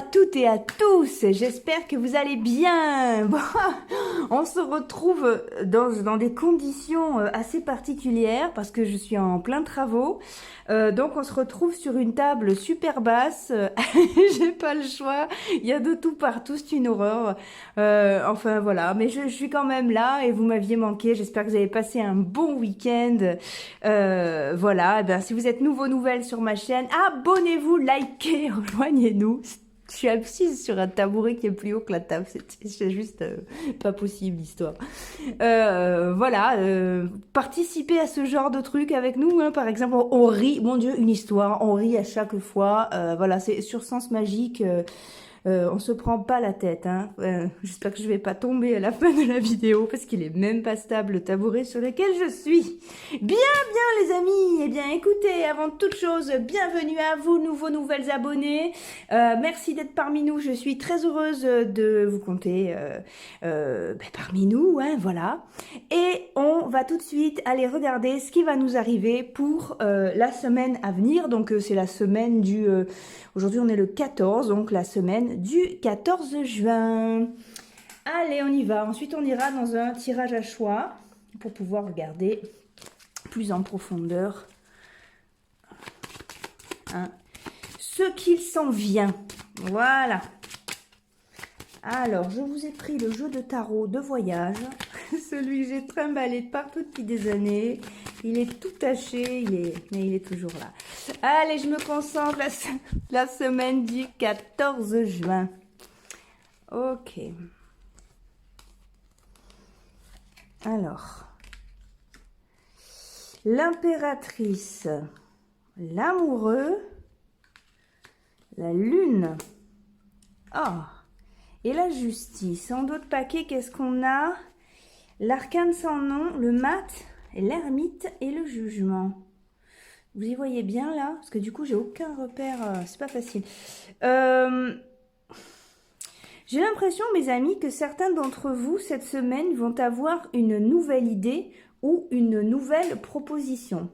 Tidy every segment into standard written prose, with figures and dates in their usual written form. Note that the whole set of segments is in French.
à toutes et à tous, j'espère que vous allez bien. Bon, on se retrouve dans des conditions assez particulières parce que je suis en plein travaux. Donc on se retrouve sur une table super basse, j'ai pas le choix, il y a de tout partout, c'est une horreur. Enfin voilà, mais je suis quand même là et vous m'aviez manqué, j'espère que vous avez passé un bon week-end. Voilà, eh bien, si vous êtes nouvelles sur ma chaîne, abonnez-vous, likez, rejoignez-nous. Je suis assise sur un tabouret qui est plus haut que la table, c'est juste pas possible l'histoire. Voilà, participez à ce genre de truc avec nous, hein. Par exemple, on rit, mon Dieu, une histoire, on rit à chaque fois. Voilà, c'est sur Sens Magique. On se prend pas la tête, hein. J'espère que je vais pas tomber à la fin de la vidéo parce qu'il est même pas stable le tabouret sur lequel je suis. Bien les amis. Eh bien écoutez, avant toute chose, bienvenue à vous nouvelles abonnés. Merci d'être parmi nous. Je suis très heureuse de vous compter parmi nous, hein, voilà. Et on va tout de suite aller regarder ce qui va nous arriver pour la semaine à venir. Donc c'est la semaine du... Aujourd'hui on est le 14, donc la semaine du 14 juin. Allez, on y va. Ensuite on ira dans un tirage à choix pour pouvoir regarder plus en profondeur ce qu'il s'en vient. Voilà. Alors, je vous ai pris le jeu de tarot de voyage, celui que j'ai trimballé partout depuis des années. Il est tout taché, mais il est toujours là. Allez, je me concentre, la semaine du 14 juin. Ok. Alors, l'impératrice, l'amoureux, la lune. Oh, et la justice. En d'autres paquets, qu'est-ce qu'on a? L'arcane sans nom, le mat, l'ermite et le jugement. Vous y voyez bien là? Parce que du coup, j'ai aucun repère. C'est pas facile. J'ai l'impression, mes amis, que certains d'entre vous, cette semaine, vont avoir une nouvelle idée ou une nouvelle proposition.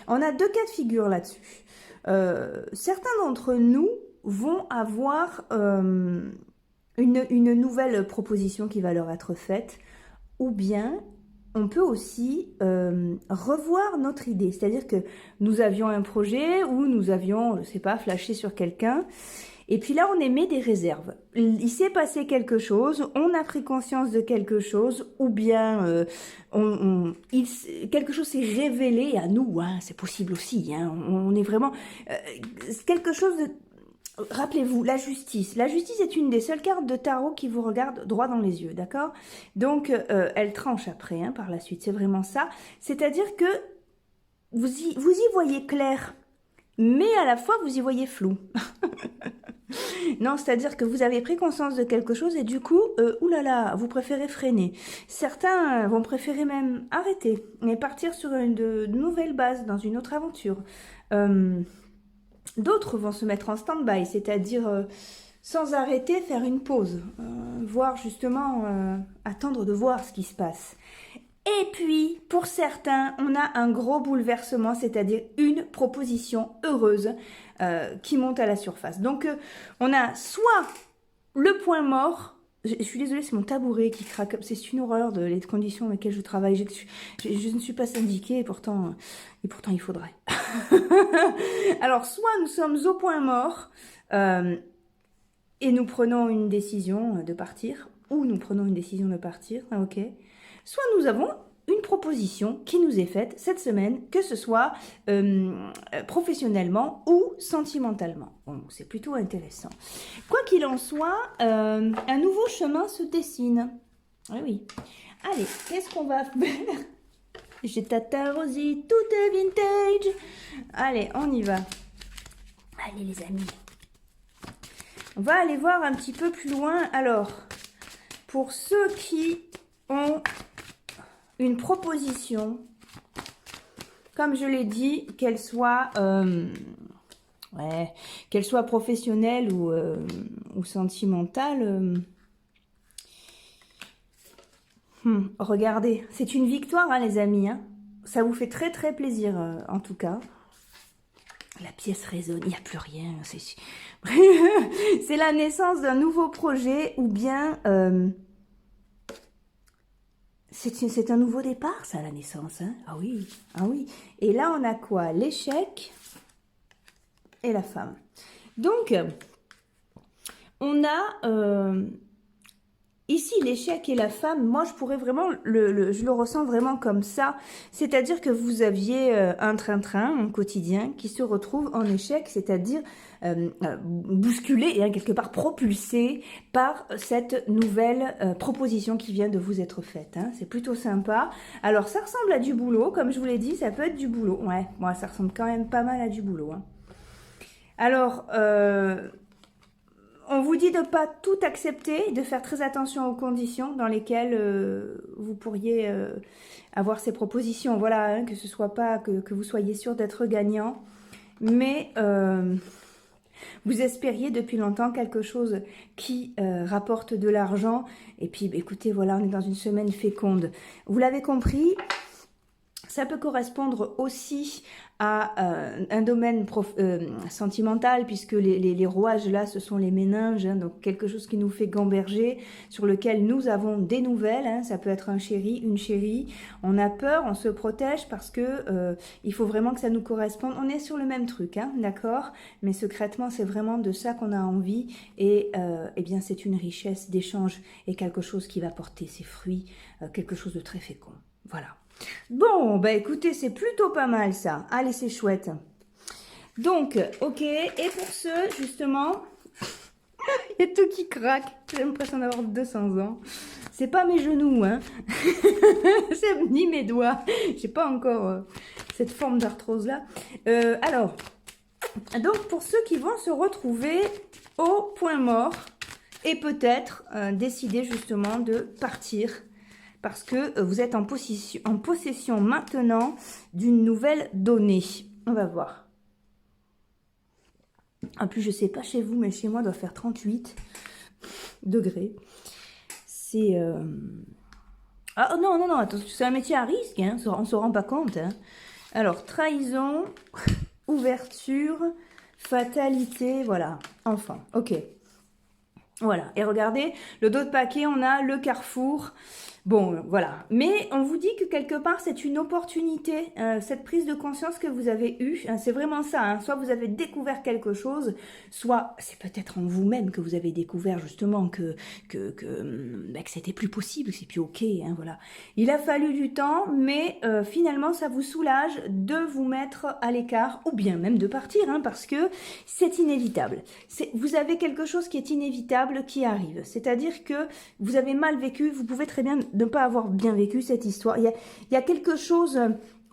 On a deux cas de figure là-dessus. Certains d'entre nous vont avoir une nouvelle proposition qui va leur être faite, ou bien on peut aussi revoir notre idée. C'est-à-dire que nous avions un projet ou nous avions, je sais pas, flashé sur quelqu'un, et puis là on émet des réserves. Il s'est passé quelque chose, on a pris conscience de quelque chose, ou bien quelque chose s'est révélé à nous, hein, c'est possible aussi, hein, on est vraiment... quelque chose de... Rappelez-vous, la justice. La justice est une des seules cartes de tarot qui vous regarde droit dans les yeux, d'accord? Donc, elle tranche après, hein, par la suite. C'est vraiment ça. C'est-à-dire que vous y voyez clair, mais à la fois, vous y voyez flou. Non, c'est-à-dire que vous avez pris conscience de quelque chose et du coup, oulala, vous préférez freiner. Certains vont préférer même arrêter et partir sur de nouvelles bases, dans une autre aventure. D'autres vont se mettre en stand-by, c'est-à-dire sans arrêter, faire une pause, voir justement, attendre de voir ce qui se passe. Et puis, pour certains, on a un gros bouleversement, c'est-à-dire une proposition heureuse qui monte à la surface. Donc, on a soit le point mort. Je suis désolée, c'est mon tabouret qui craque. C'est une horreur de les conditions dans lesquelles je travaille. Je ne suis pas syndiquée et pourtant il faudrait. Alors, soit nous sommes au point mort et nous prenons une décision de partir, ou nous prenons une décision de partir, ok. Soit nous avons une proposition qui nous est faite cette semaine, que ce soit professionnellement ou sentimentalement. Bon, c'est plutôt intéressant. Quoi qu'il en soit, un nouveau chemin se dessine. Oui, oui. Allez, qu'est-ce qu'on va faire? J'ai Tata Rosie, tout est vintage. Allez, on y va. Allez les amis. On va aller voir un petit peu plus loin. Alors, pour ceux qui ont une proposition, comme je l'ai dit, qu'elle soit professionnelle ou sentimentale, regardez, c'est une victoire, hein, les amis, hein. Ça vous fait très très plaisir, en tout cas. La pièce résonne, il n'y a plus rien. C'est la naissance d'un nouveau projet ou bien c'est un nouveau départ, ça, la naissance. Hein, ah oui, ah oui. Et là, on a quoi? L'échec et la femme. Donc, on a ici l'échec et la femme. Moi, je pourrais vraiment, je le ressens vraiment comme ça. C'est-à-dire que vous aviez un train-train, un quotidien, qui se retrouve en échec, c'est-à-dire bousculé et quelque part propulsé par cette nouvelle proposition qui vient de vous être faite. Hein. C'est plutôt sympa. Alors, ça ressemble à du boulot. Comme je vous l'ai dit, ça peut être du boulot. Ouais, moi, ça ressemble quand même pas mal à du boulot. Hein. Alors, on vous dit de ne pas tout accepter, de faire très attention aux conditions dans lesquelles vous pourriez avoir ces propositions. Voilà, hein, que ce soit pas que vous soyez sûr d'être gagnant, mais vous espériez depuis longtemps quelque chose qui rapporte de l'argent. Et puis, écoutez, voilà, on est dans une semaine féconde. Vous l'avez compris, ça peut correspondre aussi à un domaine sentimental, puisque les rouages là, ce sont les méninges, hein, donc quelque chose qui nous fait gamberger, sur lequel nous avons des nouvelles, hein, ça peut être un chéri, une chérie, on a peur, on se protège parce que il faut vraiment que ça nous corresponde, on est sur le même truc, hein, d'accord, mais secrètement c'est vraiment de ça qu'on a envie, et eh bien c'est une richesse d'échange et quelque chose qui va porter ses fruits, quelque chose de très fécond, voilà. Bon, bah écoutez, c'est plutôt pas mal ça. Allez, c'est chouette. Donc, ok. Et pour ceux, justement, il y a tout qui craque. J'ai l'impression d'avoir 200 ans. C'est pas mes genoux, hein. C'est ni mes doigts. J'ai pas encore cette forme d'arthrose-là. Alors, donc pour ceux qui vont se retrouver au point mort et peut-être décider justement de partir parce que vous êtes en possession maintenant d'une nouvelle donnée. On va voir. En plus, je ne sais pas chez vous, mais chez moi, il doit faire 38 degrés. C'est... Ah non, non, non, attention, c'est un métier à risque, hein, on ne se rend pas compte. Hein. Alors, trahison, ouverture, fatalité, voilà, enfin, ok. Voilà, et regardez, le dos de paquet, on a le carrefour. Bon, voilà. Mais on vous dit que quelque part, c'est une opportunité, cette prise de conscience que vous avez eue. Hein, c'est vraiment ça. Hein, soit vous avez découvert quelque chose, soit c'est peut-être en vous-même que vous avez découvert justement que c'était plus possible, que c'est plus ok. Hein, voilà. Il a fallu du temps, mais finalement, ça vous soulage de vous mettre à l'écart, ou bien même de partir, hein, parce que c'est inévitable. Vous avez quelque chose qui est inévitable qui arrive. C'est-à-dire que vous avez mal vécu, vous pouvez très bien de ne pas avoir bien vécu cette histoire. Il y a quelque chose,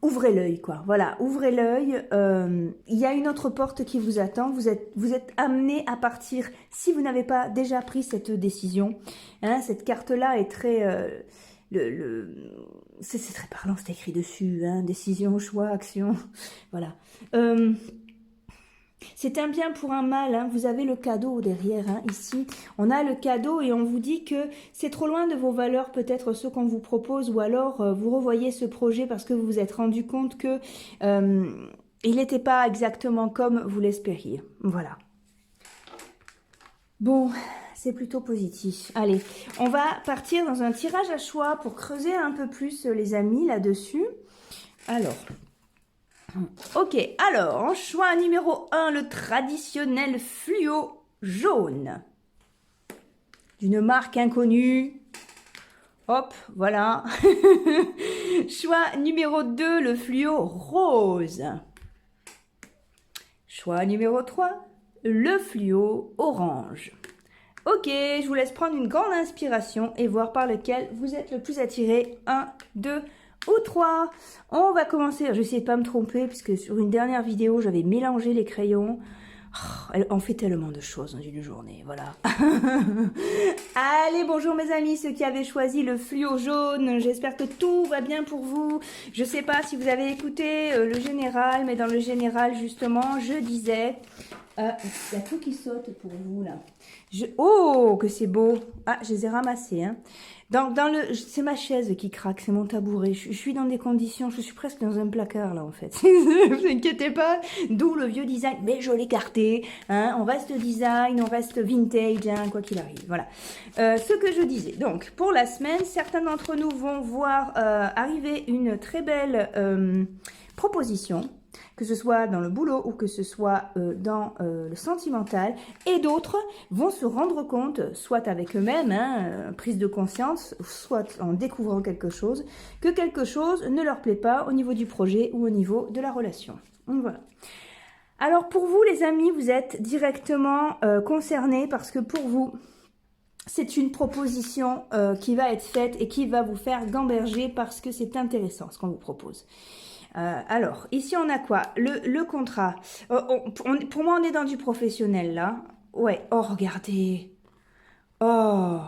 ouvrez l'œil, quoi. Voilà, ouvrez l'œil. Il y a une autre porte qui vous attend. Vous êtes amené à partir si vous n'avez pas déjà pris cette décision. Hein, cette carte-là est très... c'est très parlant, c'est écrit dessus. Hein, décision, choix, action. Voilà. C'est un bien pour un mal, hein. Vous avez le cadeau derrière, hein. Ici. On a le cadeau et on vous dit que c'est trop loin de vos valeurs, peut-être ce qu'on vous propose, ou alors vous revoyez ce projet parce que vous vous êtes rendu compte que il n'était pas exactement comme vous l'espériez. Voilà. Bon, c'est plutôt positif. Allez, on va partir dans un tirage à choix pour creuser un peu plus, les amis, là-dessus. Alors... Ok, alors, en choix numéro 1, le traditionnel fluo jaune. D'une marque inconnue. Hop, voilà. Choix numéro 2, le fluo rose. Choix numéro 3, le fluo orange. Ok, je vous laisse prendre une grande inspiration et voir par lequel vous êtes le plus attiré. 1, 2, ou 3. On va commencer. Je vais essayer de ne pas me tromper puisque sur une dernière vidéo, j'avais mélangé les crayons. Oh, on fait tellement de choses dans une journée, voilà. Allez, bonjour mes amis, ceux qui avaient choisi le fluo jaune. J'espère que tout va bien pour vous. Je ne sais pas si vous avez écouté le général, mais dans le général, justement, je disais... Il y a tout qui saute pour vous, là. Oh, que c'est beau. Ah, je les ai ramassés, hein. C'est ma chaise qui craque, c'est mon tabouret. Je suis dans des conditions, je suis presque dans un placard, là, en fait. Ne vous inquiétez pas. D'où le vieux design. Mais je l'ai écarté, hein. On reste design, on reste vintage, hein, quoi qu'il arrive. Voilà. Ce que je disais. Donc, pour la semaine, certains d'entre nous vont voir arriver une très belle proposition, que ce soit dans le boulot ou que ce soit dans le sentimental, et d'autres vont se rendre compte, soit avec eux-mêmes, hein, prise de conscience, soit en découvrant quelque chose, que quelque chose ne leur plaît pas au niveau du projet ou au niveau de la relation. Donc voilà. Alors pour vous les amis, vous êtes directement concernés parce que pour vous, c'est une proposition qui va être faite et qui va vous faire gamberger parce que c'est intéressant ce qu'on vous propose. Alors, ici on a quoi? Le contrat. Pour moi, on est dans du professionnel là. Ouais, oh regardez. Oh.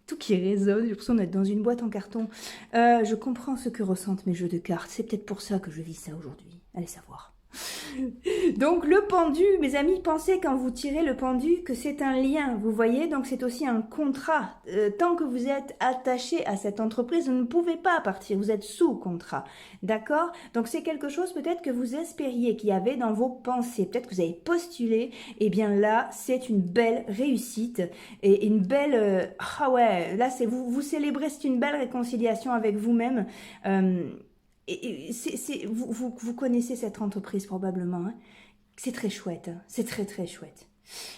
Tout qui résonne, j'ai l'impression d'être dans une boîte en carton. Je comprends ce que ressentent mes jeux de cartes. C'est peut-être pour ça que je vis ça aujourd'hui. Allez savoir. Donc le pendu, mes amis, pensez quand vous tirez le pendu que c'est un lien, vous voyez, donc c'est aussi un contrat. Tant que vous êtes attaché à cette entreprise, vous ne pouvez pas partir, vous êtes sous contrat, d'accord? Donc c'est quelque chose peut-être que vous espériez, qu'il y avait dans vos pensées, peut-être que vous avez postulé, et bien là c'est une belle réussite et une belle... ah ouais, là c'est vous célébrez, c'est une belle réconciliation avec vous-même. Vous connaissez cette entreprise probablement, hein. C'est très chouette, hein. C'est très très chouette.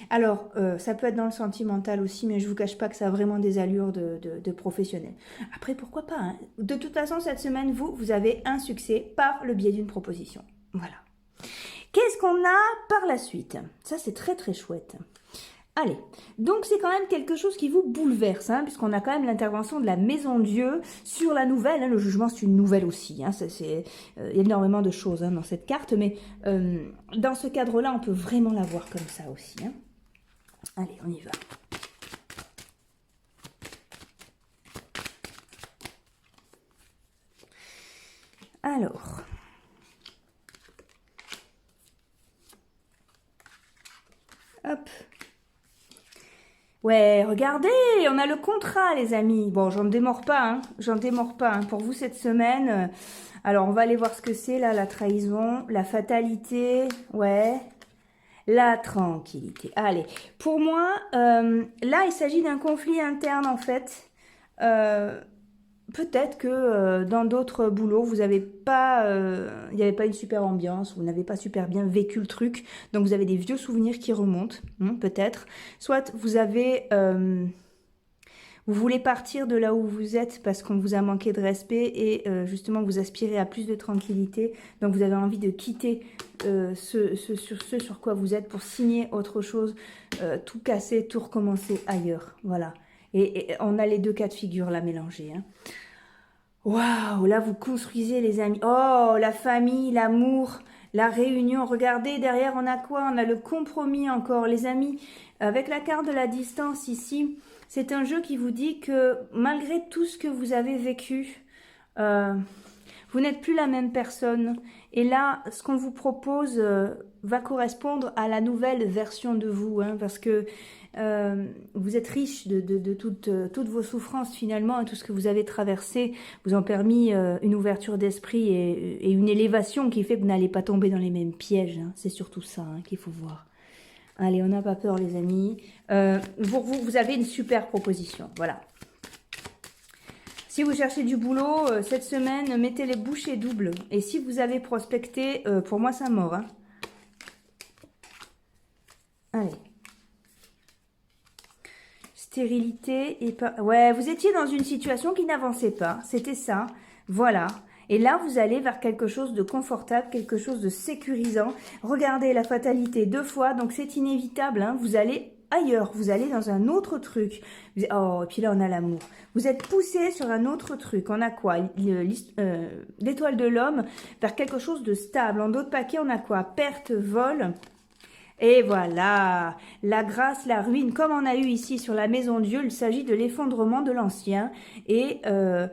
Alors, ça peut être dans le sentimental aussi, mais je vous cache pas que ça a vraiment des allures de professionnel. Après, pourquoi pas, hein. De toute façon, cette semaine, vous avez un succès par le biais d'une proposition. Voilà. Qu'est-ce qu'on a par la suite? Ça, c'est très très chouette. Allez, donc c'est quand même quelque chose qui vous bouleverse, hein, puisqu'on a quand même l'intervention de la Maison Dieu sur la nouvelle, hein, le jugement c'est une nouvelle aussi, hein, il y a énormément de choses, hein, dans cette carte, mais dans ce cadre-là, on peut vraiment la voir comme ça aussi, hein. Allez, on y va. Alors... hop. Ouais, regardez, on a le contrat, les amis. Bon, j'en démords pas, hein. J'en démords pas, hein. Pour vous, cette semaine... alors, on va aller voir ce que c'est, là, la trahison, la fatalité, ouais, la tranquillité. Allez, pour moi, là, il s'agit d'un conflit interne, en fait. Peut-être que dans d'autres boulots, vous n'avez pas, il n'y avait pas une super ambiance, vous n'avez pas super bien vécu le truc, donc vous avez des vieux souvenirs qui remontent, hein, peut-être. Soit vous avez, vous voulez partir de là où vous êtes parce qu'on vous a manqué de respect et justement vous aspirez à plus de tranquillité, donc vous avez envie de quitter ce sur quoi vous êtes pour signer autre chose, tout casser, tout recommencer ailleurs, voilà. Et on a les deux cas de figure là mélangés, hein. Waouh, là vous construisez les amis. Oh, la famille, l'amour, la réunion. Regardez, derrière on a quoi? On a le compromis encore, les amis. Avec la carte de la distance ici, c'est un jeu qui vous dit que malgré tout ce que vous avez vécu, vous n'êtes plus la même personne. Et là, ce qu'on vous propose va correspondre à la nouvelle version de vous, hein, parce que vous êtes riche de toutes vos souffrances finalement, et tout ce que vous avez traversé vous ont permis une ouverture d'esprit et une élévation qui fait que vous n'allez pas tomber dans les mêmes pièges, hein. C'est surtout ça, hein, qu'il faut voir. Allez, on n'a pas peur les amis. Vous avez une super proposition, voilà. Si vous cherchez du boulot, cette semaine, mettez les bouchées doubles. Et si vous avez prospecté, pour moi, c'est mort, hein. Allez. Stérilité et pas... ouais, vous étiez dans une situation qui n'avançait pas. C'était ça. Voilà. Et là, vous allez vers quelque chose de confortable, quelque chose de sécurisant. Regardez la fatalité 2 fois. Donc, c'est inévitable, hein. Vous allez ailleurs. Vous allez dans un autre truc. Oh, et puis là, on a l'amour. Vous êtes poussé sur un autre truc. On a quoi? L'étoile de l'homme vers quelque chose de stable. En d'autres paquets, on a quoi? Perte, vol... Et voilà, la grâce, la ruine, comme on a eu ici sur la maison Dieu, il s'agit de l'effondrement de l'ancien et que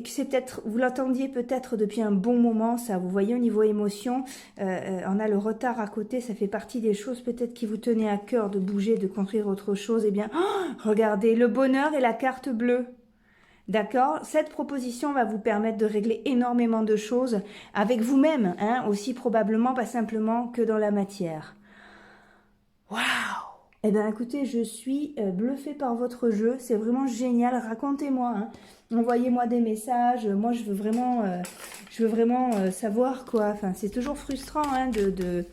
c'est peut-être, vous l'entendiez peut-être depuis un bon moment, ça, vous voyez au niveau émotion, on a le retard à côté, ça fait partie des choses peut-être qui vous tenaient à cœur de bouger, de construire autre chose, eh bien, regardez, le bonheur et la carte bleue. D'accord? Cette proposition va vous permettre de régler énormément de choses avec vous-même, hein, aussi probablement, pas simplement que dans la matière. Waouh! Eh bien, écoutez, je suis bluffée par votre jeu, c'est vraiment génial, racontez-moi, hein. Envoyez-moi des messages, moi je veux vraiment savoir quoi, enfin, c'est toujours frustrant hein, de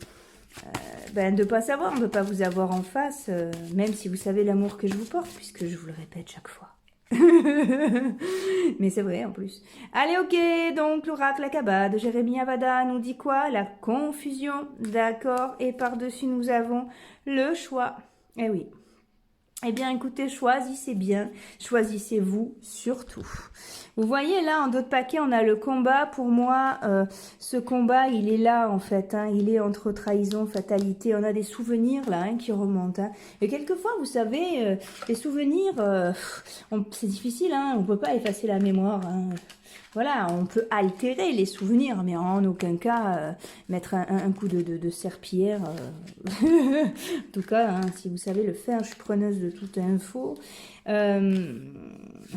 pas savoir, de ne pas vous avoir en face, même si vous savez l'amour que je vous porte, puisque je vous le répète chaque fois. Mais c'est vrai en plus. Allez, ok, donc l'oracle Akaba de Jérémie Avada nous dit quoi? La confusion, d'accord, et par-dessus nous avons le choix. Eh oui. Eh bien, écoutez, choisissez bien, choisissez-vous surtout. Vous voyez là, en dos de paquet, on a le combat. Pour moi, ce combat, il est là en fait. Hein, il est entre trahison, fatalité. On a des souvenirs là hein, qui remontent. Hein. Et quelquefois, vous savez, les souvenirs, c'est difficile. Hein, on ne peut pas effacer la mémoire. Hein. Voilà, on peut altérer les souvenirs, mais en aucun cas mettre un coup de serpillière. En tout cas, hein, si vous savez le faire, je suis preneuse de toute info.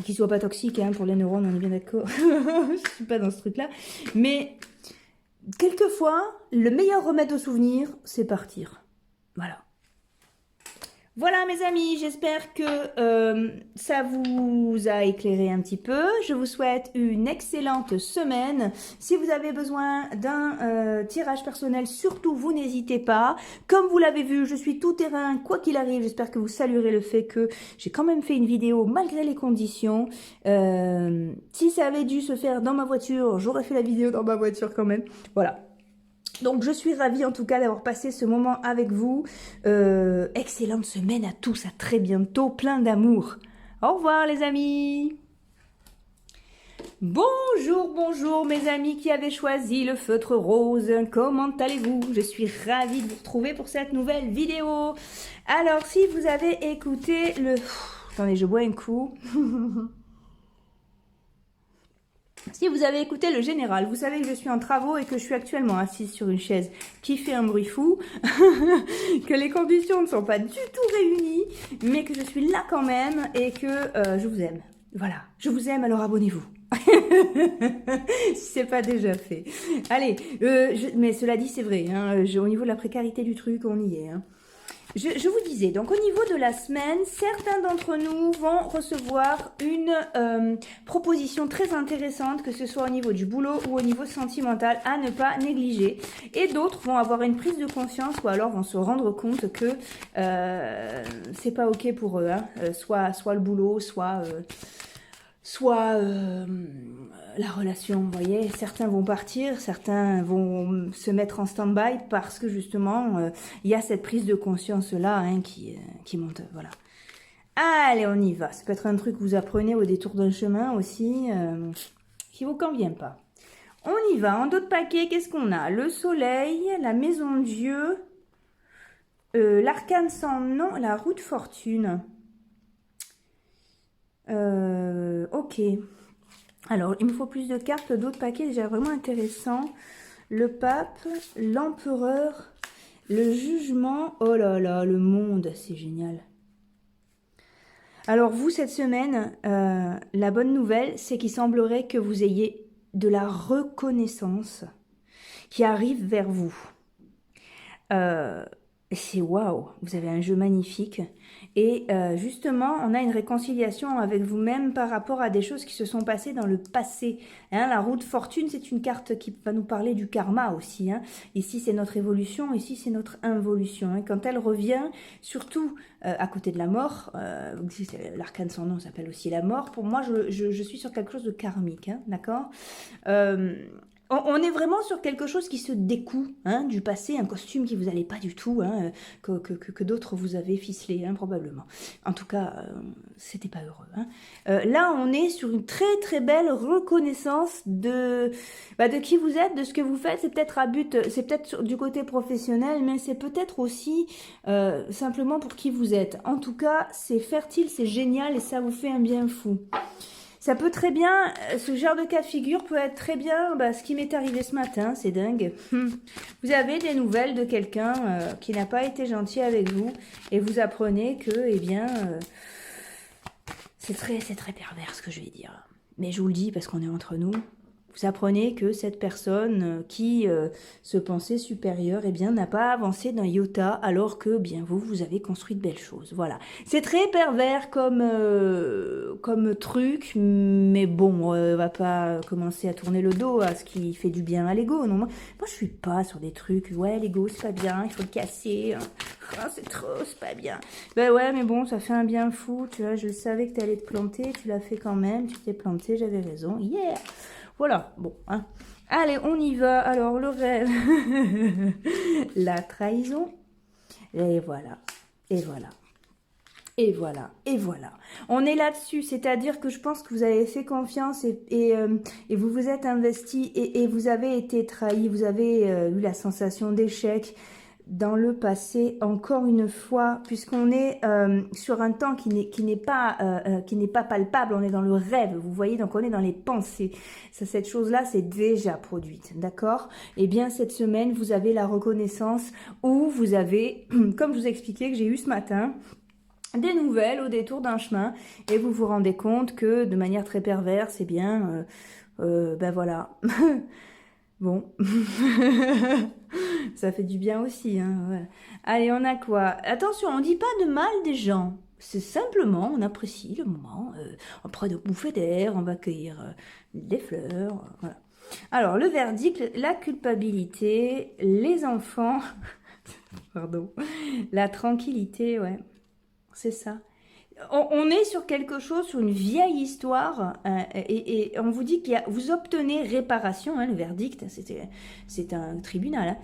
Qui soit pas toxique hein, pour les neurones, on est bien d'accord. Je suis pas dans ce truc-là. Mais quelquefois, le meilleur remède au souvenir, c'est partir. Voilà. Voilà mes amis, j'espère que ça vous a éclairé un petit peu. Je vous souhaite une excellente semaine. Si vous avez besoin d'un tirage personnel, surtout vous n'hésitez pas. Comme vous l'avez vu, je suis tout terrain, quoi qu'il arrive. J'espère que vous saluerez le fait que j'ai quand même fait une vidéo malgré les conditions. Si ça avait dû se faire dans ma voiture, j'aurais fait la vidéo dans ma voiture quand même. Voilà. Donc je suis ravie en tout cas d'avoir passé ce moment avec vous. Excellente semaine à tous, à très bientôt, plein d'amour. Au revoir les amis. Bonjour, bonjour mes amis qui avaient choisi le feutre rose. Comment allez-vous? Je suis ravie de vous retrouver pour cette nouvelle vidéo. Alors si vous avez écouté le... Attendez, je bois un coup. Si vous avez écouté le général, vous savez que je suis en travaux et que je suis actuellement assise sur une chaise qui fait un bruit fou, que les conditions ne sont pas du tout réunies, mais que je suis là quand même et que je vous aime. Voilà, je vous aime, alors abonnez-vous. Si c'est pas déjà fait. Allez, mais cela dit, c'est vrai, hein, au niveau de la précarité du truc, on y est. Hein. Je vous disais, donc au niveau de la semaine, certains d'entre nous vont recevoir une proposition très intéressante, que ce soit au niveau du boulot ou au niveau sentimental, à ne pas négliger. Et d'autres vont avoir une prise de conscience ou alors vont se rendre compte que c'est pas ok pour eux, hein. Soit le boulot, soit la relation, vous voyez, certains vont partir, certains vont se mettre en stand-by parce que justement, il y a cette prise de conscience-là hein, qui monte, voilà. Allez, on y va, ça peut être un truc que vous apprenez au détour d'un chemin aussi, qui vous convient pas. On y va, en dos de paquet, qu'est-ce qu'on a? Le soleil, la maison Dieu, l'arcane sans nom, la roue de fortune. Ok. Alors, il me faut plus de cartes, d'autres paquets déjà vraiment intéressants. Le pape, l'empereur, le jugement. Oh là là, le monde, c'est génial. Alors vous, cette semaine, la bonne nouvelle, c'est qu'il semblerait que vous ayez de la reconnaissance qui arrive vers vous. C'est waouh, vous avez un jeu magnifique. Et justement, on a une réconciliation avec vous-même par rapport à des choses qui se sont passées dans le passé. Hein, la roue de fortune, c'est une carte qui va nous parler du karma aussi. Hein. Ici, c'est notre évolution, ici, c'est notre involution. Hein. Quand elle revient, surtout à côté de la mort, l'arcane sans nom s'appelle aussi la mort. Pour moi, je suis sur quelque chose de karmique, hein, d'accord On est vraiment sur quelque chose qui se découd, hein, du passé, un costume qui vous allait pas du tout, hein, que d'autres vous avez ficelé, hein, probablement. En tout cas, c'était pas heureux. Hein. Là, on est sur une très très belle reconnaissance de qui vous êtes, de ce que vous faites. C'est peut-être à but, c'est peut-être du côté professionnel, mais c'est peut-être aussi simplement pour qui vous êtes. En tout cas, c'est fertile, c'est génial et ça vous fait un bien fou. Ça peut très bien, ce genre de cas de figure peut être très bien ce qui m'est arrivé ce matin, c'est dingue. Vous avez des nouvelles de quelqu'un qui n'a pas été gentil avec vous et vous apprenez que, eh bien, c'est très pervers ce que je vais dire. Mais je vous le dis parce qu'on est entre nous. Vous apprenez que cette personne qui se pensait supérieure, eh bien, n'a pas avancé d'un iota, alors que, bien, vous avez construit de belles choses. Voilà. C'est très pervers comme truc, mais bon, on va pas commencer à tourner le dos à ce qui fait du bien à l'ego. Non, moi, je suis pas sur des trucs, ouais, l'ego, c'est pas bien, il faut le casser. Ah, c'est trop, c'est pas bien. Ben ouais, mais bon, ça fait un bien fou, tu vois, je savais que tu allais te planter, tu l'as fait quand même, tu t'es planté, j'avais raison. Yeah! Voilà, bon, hein. Allez, on y va. Alors, le rêve, la trahison, et voilà, et voilà, et voilà, et voilà. On est là-dessus, c'est-à-dire que je pense que vous avez fait confiance et vous vous êtes investi et vous avez été trahi, vous avez eu la sensation d'échec dans le passé, encore une fois, puisqu'on est sur un temps qui n'est pas palpable, on est dans le rêve, vous voyez, donc on est dans les pensées. Cette chose-là, c'est déjà produite, d'accord? Eh bien, cette semaine, vous avez la reconnaissance où vous avez, comme je vous expliquais que j'ai eu ce matin, des nouvelles au détour d'un chemin, et vous vous rendez compte que, de manière très perverse, eh bien, ben voilà... Bon, ça fait du bien aussi. Hein, voilà. Allez, on a quoi? Attention, on dit pas de mal des gens. C'est simplement, on apprécie le moment. On prend de bouffées d'air, on va cueillir des fleurs. Voilà. Alors, le verdict, la culpabilité, les enfants, pardon, la tranquillité, ouais, c'est ça. On est sur quelque chose, sur une vieille histoire, et on vous dit vous obtenez réparation, hein, le verdict, c'est un tribunal, hein,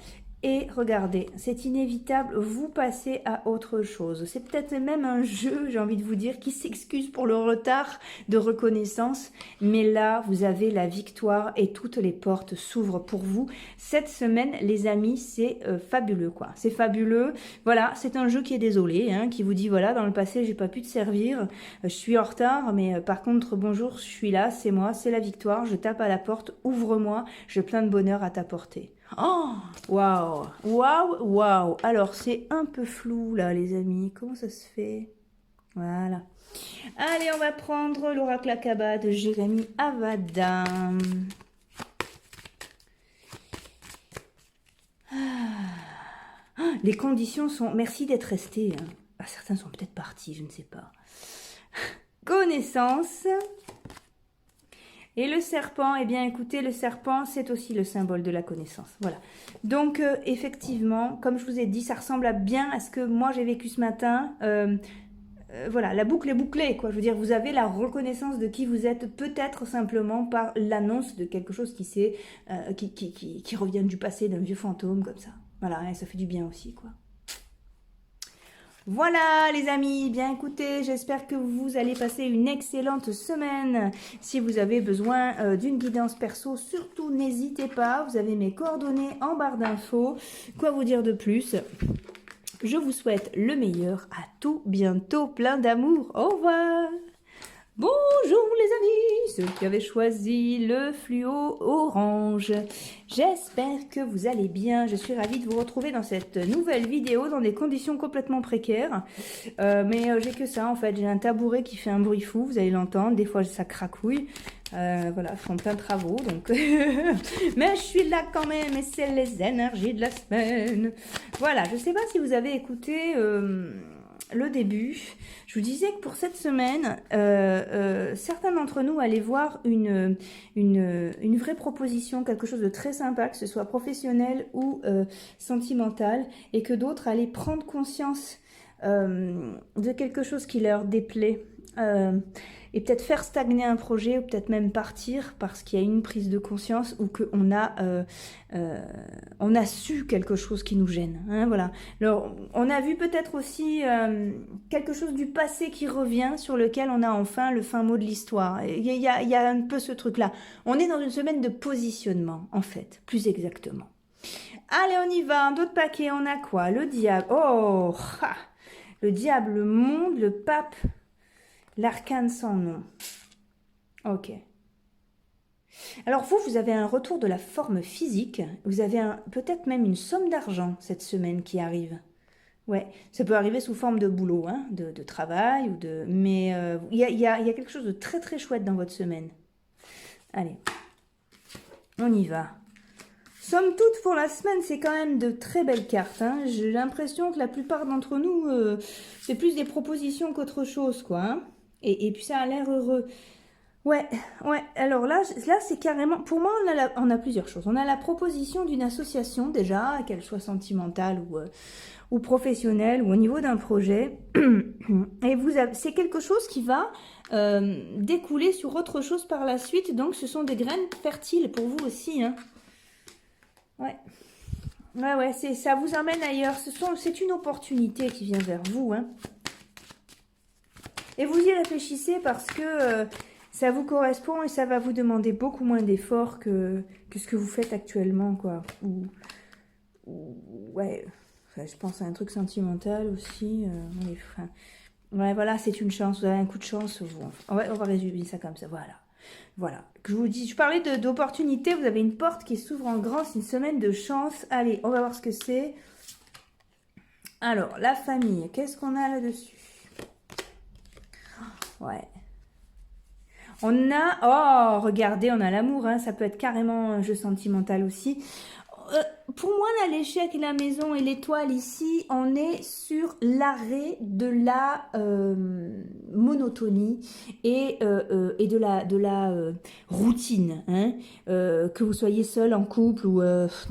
et regardez, c'est inévitable, vous passez à autre chose. C'est peut-être même un jeu, j'ai envie de vous dire, qui s'excuse pour le retard de reconnaissance, mais là, vous avez la victoire et toutes les portes s'ouvrent pour vous. Cette semaine, les amis, c'est fabuleux, quoi. C'est fabuleux. Voilà, c'est un jeu qui est désolé, hein, qui vous dit, voilà, dans le passé, j'ai pas pu te servir, je suis en retard, mais par contre, bonjour, je suis là, c'est moi, c'est la victoire, je tape à la porte, ouvre-moi, j'ai plein de bonheur à t'apporter. Oh, waouh, waouh, waouh. Alors, c'est un peu flou, là, les amis. Comment ça se fait? Voilà. Allez, on va prendre l'oracle Akaba de Jérémy Avada. Les conditions sont... Merci d'être resté. Hein. Ah, certains sont peut-être partis, je ne sais pas. Connaissance. Et le serpent, eh bien écoutez, le serpent, c'est aussi le symbole de la connaissance. Voilà. Donc, effectivement, comme je vous ai dit, ça ressemble bien à ce que moi j'ai vécu ce matin. Voilà, la boucle est bouclée, quoi. Je veux dire, vous avez la reconnaissance de qui vous êtes, peut-être simplement par l'annonce de quelque chose qui revient du passé, d'un vieux fantôme, comme ça. Voilà, et ça fait du bien aussi, quoi. Voilà les amis, bien écoutez, j'espère que vous allez passer une excellente semaine. Si vous avez besoin d'une guidance perso, surtout n'hésitez pas, vous avez mes coordonnées en barre d'infos. Quoi vous dire de plus? Je vous souhaite le meilleur, à tout bientôt, plein d'amour, au revoir. Bonjour les amis, ceux qui avaient choisi le fluo orange. J'espère que vous allez bien. Je suis ravie de vous retrouver dans cette nouvelle vidéo dans des conditions complètement précaires. Mais j'ai que ça en fait. J'ai un tabouret qui fait un bruit fou, vous allez l'entendre. Des fois ça cracouille. Voilà, ils font plein de travaux. Donc mais je suis là quand même et c'est les énergies de la semaine. Voilà, je ne sais pas si vous avez écouté... le début, je vous disais que pour cette semaine, certains d'entre nous allaient voir une vraie proposition, quelque chose de très sympa, que ce soit professionnel ou sentimental, et que d'autres allaient prendre conscience de quelque chose qui leur déplaît. et peut-être faire stagner un projet ou peut-être même partir parce qu'il y a une prise de conscience ou on a su quelque chose qui nous gêne. Hein, voilà. Alors, on a vu peut-être aussi quelque chose du passé qui revient sur lequel on a enfin le fin mot de l'histoire. Il y a un peu ce truc-là. On est dans une semaine de positionnement, en fait, plus exactement. Allez, on y va. D'autres paquets, on a quoi? Le diable. Oh, le diable, le monde, le pape. L'arcane sans nom. Ok. Alors vous avez un retour de la forme physique. Vous avez peut-être même une somme d'argent cette semaine qui arrive. Ouais, ça peut arriver sous forme de boulot, hein, de travail, mais il y a quelque chose de très très chouette dans votre semaine. Allez, on y va. Somme toute, pour la semaine, c'est quand même de très belles cartes. Hein. J'ai l'impression que la plupart d'entre nous, c'est plus des propositions qu'autre chose, quoi. Hein. Et puis ça a l'air heureux. Ouais. Alors là c'est carrément... Pour moi, on a plusieurs choses. On a la proposition d'une association, déjà, qu'elle soit sentimentale ou professionnelle, ou au niveau d'un projet. Et c'est quelque chose qui va découler sur autre chose par la suite. Donc, ce sont des graines fertiles pour vous aussi. Hein. Ouais, ça vous emmène ailleurs. C'est une opportunité qui vient vers vous. Hein. Et vous y réfléchissez parce que ça vous correspond et ça va vous demander beaucoup moins d'efforts que ce que vous faites actuellement, quoi. Ouais, je pense à un truc sentimental aussi. Ouais, voilà, c'est une chance. Vous avez un coup de chance. On va résumer ça comme ça. Voilà. Je vous dis, je parlais d'opportunité. Vous avez une porte qui s'ouvre en grand. C'est une semaine de chance. Allez, on va voir ce que c'est. Alors, la famille. Qu'est-ce qu'on a là-dessus? Ouais. On a... Oh, regardez, on a l'amour. Hein, ça peut être carrément un jeu sentimental aussi. Pour moi, là, l'échec, la maison et l'étoile ici, on est sur l'arrêt de la monotonie et de la routine. Hein, que vous soyez seul, en couple ou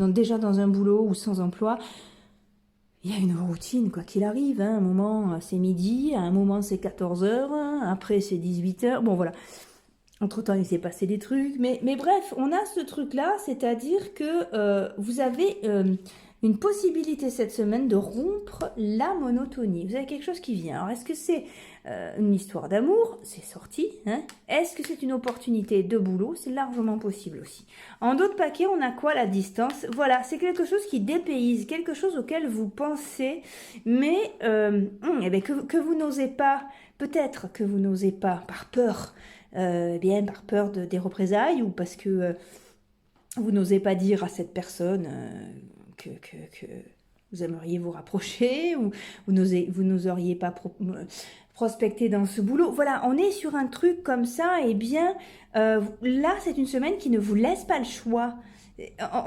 déjà dans un boulot ou sans emploi. Il y a une routine, quoi qu'il arrive. Hein. À un moment, c'est midi, à un moment, c'est 14 heures, hein. Après, c'est 18 heures. Bon, voilà. Entre-temps, il s'est passé des trucs. Mais bref, on a ce truc-là, c'est-à-dire que vous avez une possibilité cette semaine de rompre la monotonie. Vous avez quelque chose qui vient. Alors, est-ce que c'est une histoire d'amour? C'est sorti. Hein. Est-ce que c'est une opportunité de boulot? C'est largement possible aussi. En d'autres paquets, on a quoi? La distance. Voilà, c'est quelque chose qui dépayse, quelque chose auquel vous pensez, mais eh bien, que vous n'osez pas, peut-être que vous n'osez pas, par peur, par peur des représailles ou parce que vous n'osez pas dire à cette personne que vous aimeriez vous rapprocher ou vous n'oseriez pas prospecter dans ce boulot. Voilà, on est sur un truc comme ça. Et bien, là, c'est une semaine qui ne vous laisse pas le choix.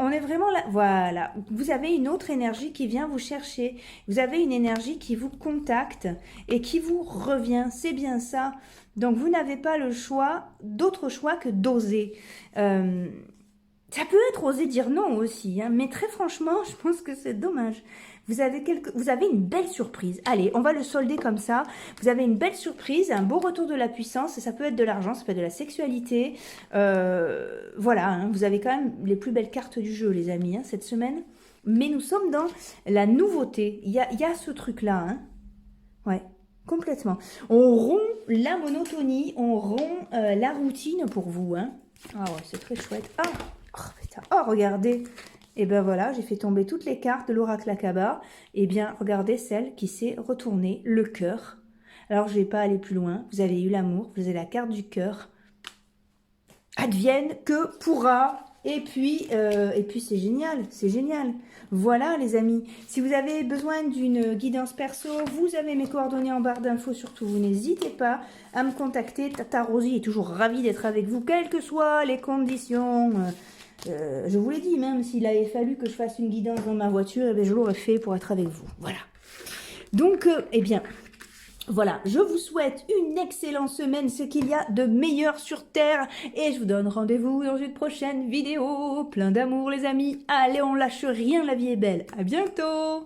On est vraiment là, voilà, vous avez une autre énergie qui vient vous chercher, vous avez une énergie qui vous contacte et qui vous revient, c'est bien ça. Donc vous n'avez pas le choix, d'autre choix que d'oser. Ça peut être oser dire non aussi, hein, mais très franchement, je pense que c'est dommage. Vous avez une belle surprise. Allez, on va le solder comme ça. Vous avez une belle surprise, un beau retour de la puissance. Ça peut être de l'argent, ça peut être de la sexualité. Voilà, hein, vous avez quand même les plus belles cartes du jeu, les amis, hein, cette semaine. Mais nous sommes dans la nouveauté. Il y a ce truc-là. Hein. Ouais, complètement. On rompt la monotonie, on rompt la routine pour vous. Hein. Ah ouais, c'est très chouette. Oh, regardez. Et ben voilà, j'ai fait tomber toutes les cartes de l'oracle Akaba. Et bien, regardez celle qui s'est retournée, le cœur. Alors, je ne vais pas aller plus loin. Vous avez eu l'amour, vous avez la carte du cœur. Advienne que pourra. Et puis c'est génial, c'est génial. Voilà, les amis. Si vous avez besoin d'une guidance perso, vous avez mes coordonnées en barre d'infos. Surtout, vous n'hésitez pas à me contacter. Tata Rosie est toujours ravie d'être avec vous, quelles que soient les conditions. Je vous l'ai dit, même s'il avait fallu que je fasse une guidance dans ma voiture, je l'aurais fait pour être avec vous. Voilà. Donc, eh bien, voilà, je vous souhaite une excellente semaine, ce qu'il y a de meilleur sur Terre. Et je vous donne rendez-vous dans une prochaine vidéo. Plein d'amour, les amis. Allez, on lâche rien, la vie est belle. À bientôt.